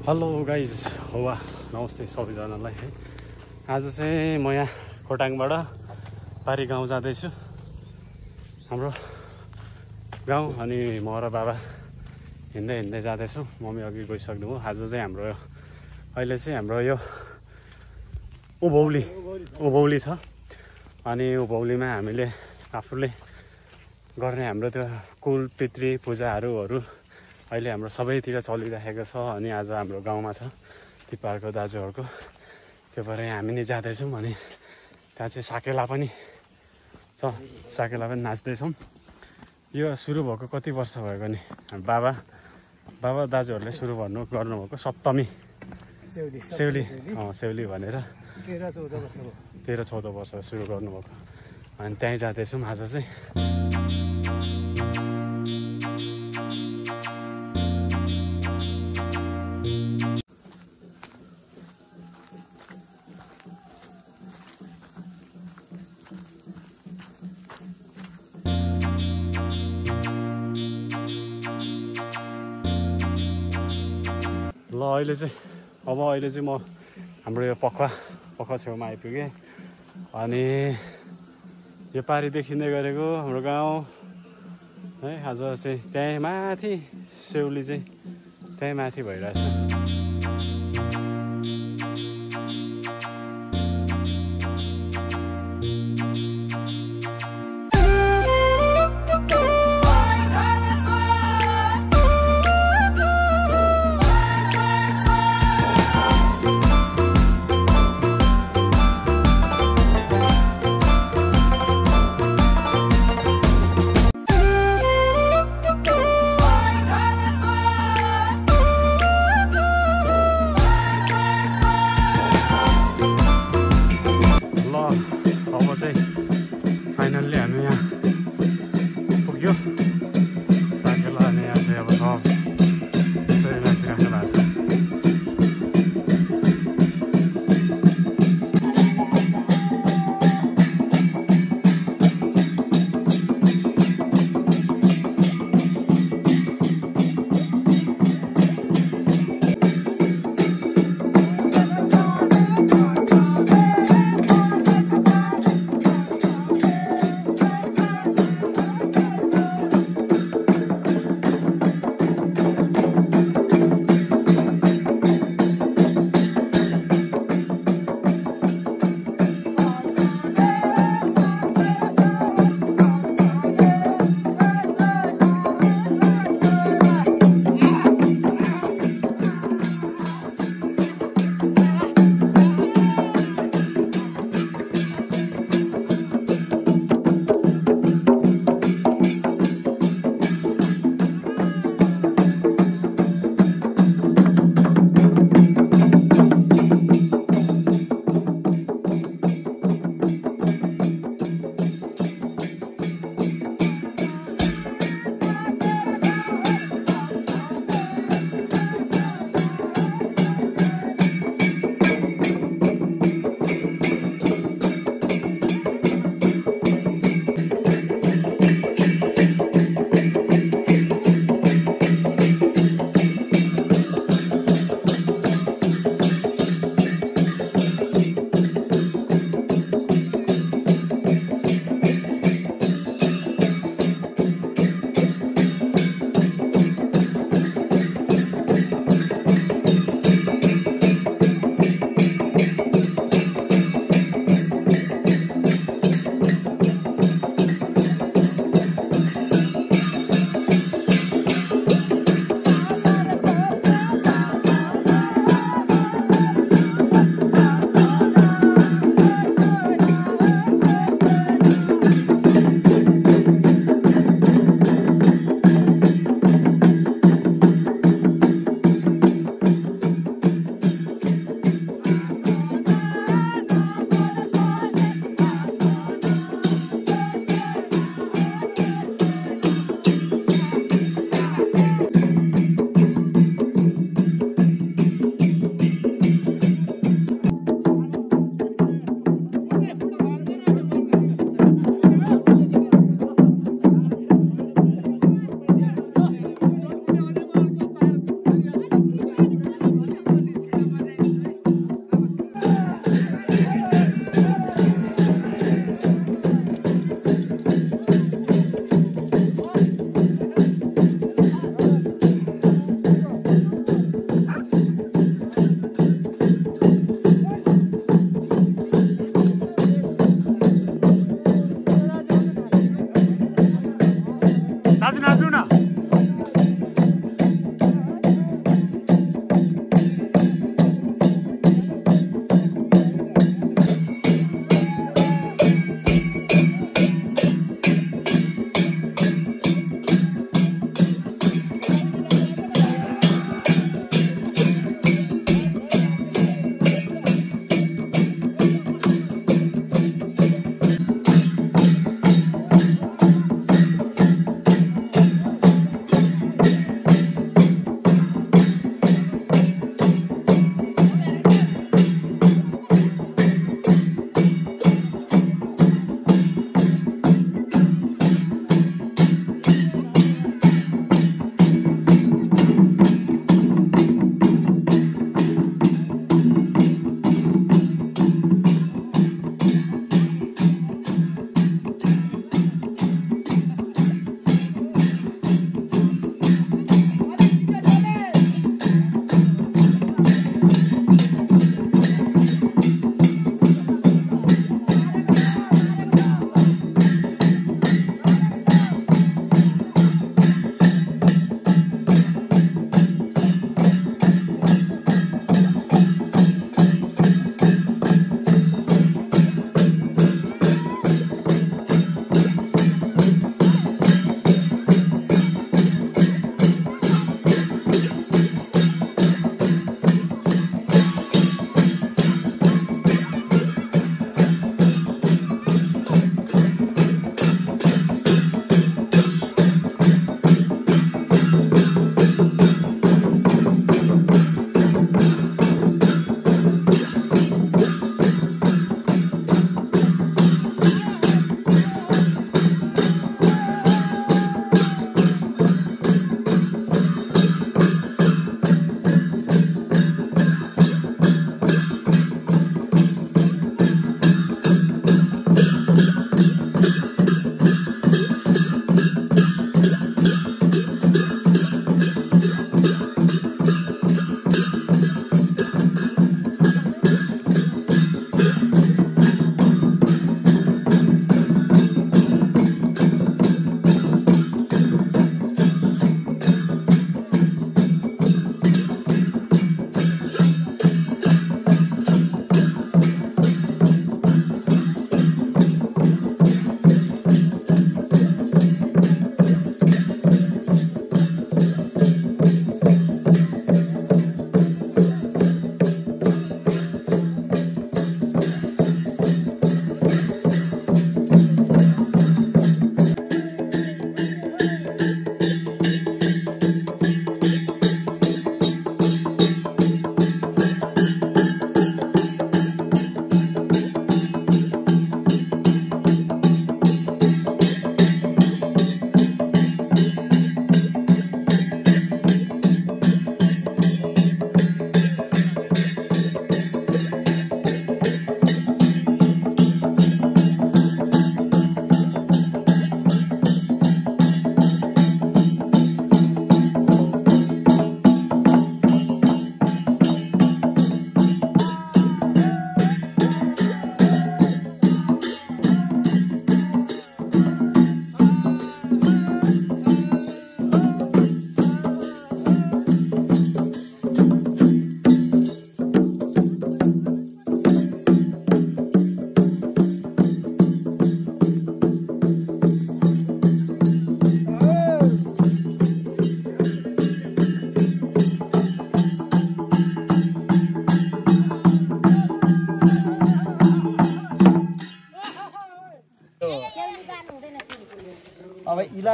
Hello guys हवा नमस्ते सबैजनालाई है। आज चाहिँ म यहाँ खोटाङबाट पारी गाउँ जाँदैछु। हाम्रो गाउँ अनि म र बाबा हिँड्दै हिँड्दै जाँदैछु। मम्मी अघि गइसक्नु हो। आज चाहिँ हाम्रो अहिले चाहिँ हाम्रो यो उभौली छ अनि उभौलीमा हामीले आफूले गर्ने हाम्रो त्यो कुल पितृ पूजाहरू अहिले हाम्रो सबैतिर चलिरहेको छ। अनि आज हाम्रो गाउँमा छ तिपारको दाजुहरूको, त्यो भएर हामी नै जाँदैछौँ। अनि त्यहाँ चाहिँ साकेला पनि छ, साकेला पनि नाच्दैछौँ। यो सुरु भएको कति वर्ष भएको नि बाबा दाजुहरूले सुरु गर्नुभएको सप्तमी सेउली भनेर 13-14 वर्ष सुरु गर्नुभएको। अनि त्यहीँ जाँदैछौँ आज चाहिँ। ल अहिले चाहिँ म हाम्रो यो पखवा छेउमा आइपुगेँ। अनि यो पारी देखिँदै गरेको हाम्रो गाउँ है। आज चाहिँ त्यहीँ माथि सेउली चाहिँ त्यहीँ माथि भइरहेछ।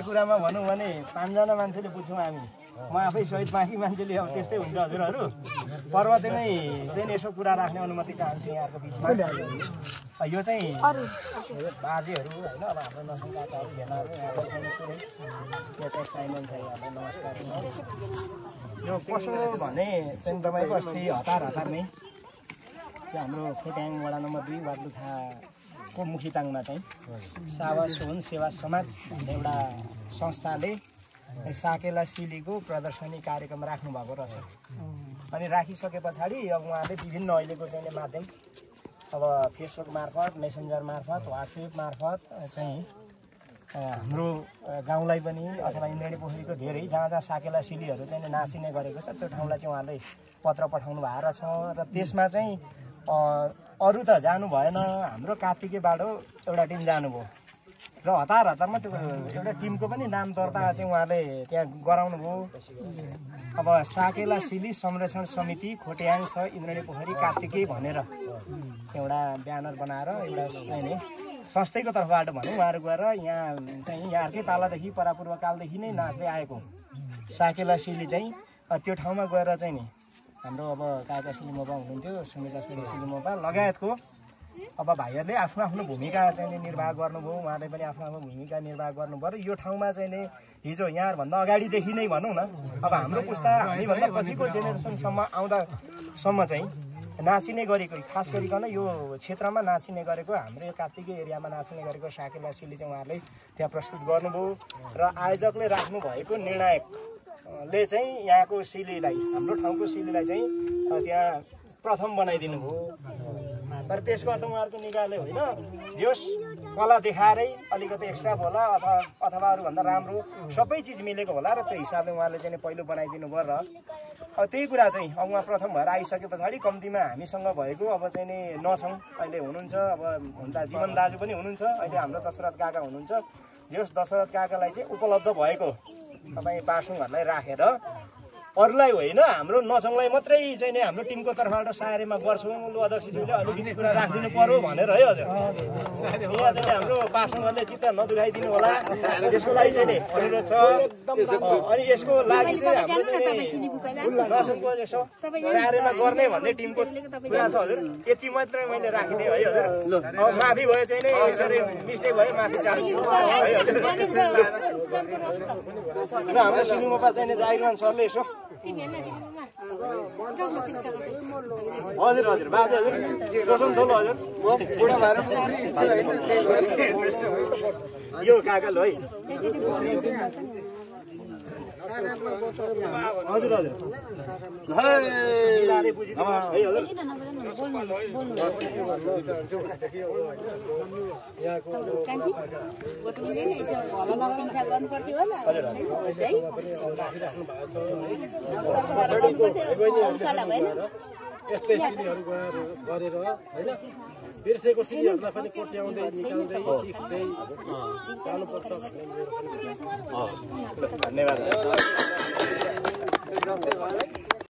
कुरामा भनौँ भने 5 जना मान्छेले बुझ्छौँ हामी म आफै सहित बाँकी मान्छेले अब त्यस्तै हुन्छ हजुरहरू पर्वतेमै चाहिँ यसो कुरा राख्ने अनुमति चाहन्छु यहाँको बिचमा यो चाहिँ बाजेहरू होइन अब हाम्रो नसन काकाहरू भेनाहरू यहाँको चाहिँ पुरै यो चाहिँ साइमन छ यहाँलाई नमस्कार यो कसो भने चाहिँ तपाईँको अस्ति हतार नै यो हाम्रो खोट्याङ वडा नम्बर 2 बागलुखाको मुखिताङमा चाहिँ सावा सोन सेवा समाज भन्ने एउटा संस्थाले साकेला सिलीको प्रदर्शनी कार्यक्रम राख्नुभएको रहेछ अनि राखिसके पछाडि अब उहाँले विभिन्न अहिलेको चाहिँ माध्यम अब फेसबुक मार्फत मेसेन्जर मार्फत व्हाट्सएप मार्फत चाहिँ हाम्रो गाउँलाई पनि अथवा इन्द्रेणी पोखरीको धेरै जहाँ साकेला सिलीहरू चाहिँ नाचिने गरेको छ त्यो ठाउँलाई चाहिँ उहाँले पत्र पठाउनु भएको छ र त्यसमा चाहिँ अरू त जानु भएन हाम्रो कार्तिकेबाट एउटा टिम जानुभयो र हतारमा त्यो एउटा टिमको पनि नाम दर्ता चाहिँ उहाँले त्यहाँ गराउनु भयो अब साकेला सिली संरक्षण समिति खोट्याङ छ इन्द्रेणी पोखरी कार्तिके भनेर एउटा ब्यानर बनाएर एउटा चाहिँ संस्थैको तर्फबाट भनौँ उहाँहरू गएर यहाँ चाहिँ यहाँहरूकै पालादेखि परापूर्वकालदेखि नै नाच्दै आएको साकेला सिली चाहिँ त्यो ठाउँमा गएर चाहिँ नि हाम्रो अब काका सिलिमोपा हुनुहुन्थ्यो सुमिता सिलिमोपा लगायतको अब भाइहरूले आफ्नो आफ्नो भूमिका चाहिँ निर्वाह गर्नुभयो उहाँले पनि आफ्नो आफ्नो भूमिका निर्वाह गर्नुभयो र यो ठाउँमा चाहिँ नि हिजो यहाँभन्दा अगाडिदेखि नै भनौँ न अब हाम्रो पुस्ता हामीभन्दा पछिको जेनेरेसनसम्म आउँदासम्म चाहिँ नाचिने गरेको खास गरिकन यो क्षेत्रमा नाचिने गरेको हाम्रो यो कार्तिके एरियामा नाचिने गरेको साकेला सिली चाहिँ उहाँहरूले त्यहाँ प्रस्तुत गर्नुभयो र आयोजकले राख्नुभएको निर्णायकले चाहिँ यहाँको सिलीलाई हाम्रो ठाउँको सिलीलाई चाहिँ त्यहाँ प्रथम बनाइदिनु भयो तर त्यसको अर्थ उहाँहरूको निगाहले होइन जोस् कला देखाएरै अलिकति एक्स्ट्रा होला अथवा अरूभन्दा राम्रो सबै चिज मिलेको होला र त्यो हिसाबले उहाँले चाहिँ पहिलो बनाइदिनु भयो र अब त्यही कुरा चाहिँ अब उहाँ प्रथम भएर आइसके पछाडि कम्तीमा हामीसँग भएको अब चाहिँ नि नछौँ अहिले हुनुहुन्छ अब हुन त जीवन दाजु पनि हुनुहुन्छ अहिले हाम्रो दशरथ काका हुनुहुन्छ जोस् दशरथ काकालाई चाहिँ उपलब्ध भएको तपाईँ पासुङहरूलाई राखेर अरूलाई होइन हाम्रो नछौँलाई मात्रै चाहिँ नि हाम्रो टिमको तर्फबाट सारेमा गर्छौँ लु अध्यक्षज्यूले अलिकति कुरा राखिदिनु पर्यो भनेर है हजुर यहाँ चाहिँ हाम्रो पासङहरूले चित्त नदुखाइदिनु होला यसको लागि चाहिँ नि अनुरोध छ अनि यसको लागि चाहिँ हाम्रो नछौँको यसो सारेमा गर्ने भन्ने टिमको कुरा छ हजुर यति मात्रै मैले राखिदिएँ है हजुर अब माफी भयो चाहिँ नि मिस्टेक भयो माफी चाहन्छु है हजुर र हाम्रो सिलिमोपा चाहिँ जाहिरमान सरले यसो हजुर हजुर बाजे हजुर कसम थोलो हजुर बुढा भएर यो काका लो है हजुर हजुर यस्तै सिलीहरू गरेर होइन बिर्सेको सिलीहरूलाई पनि कोट्याउँदै निकाल्दै सिक्दै जानुपर्छ भन्ने मेरो पनि धन्यवाद।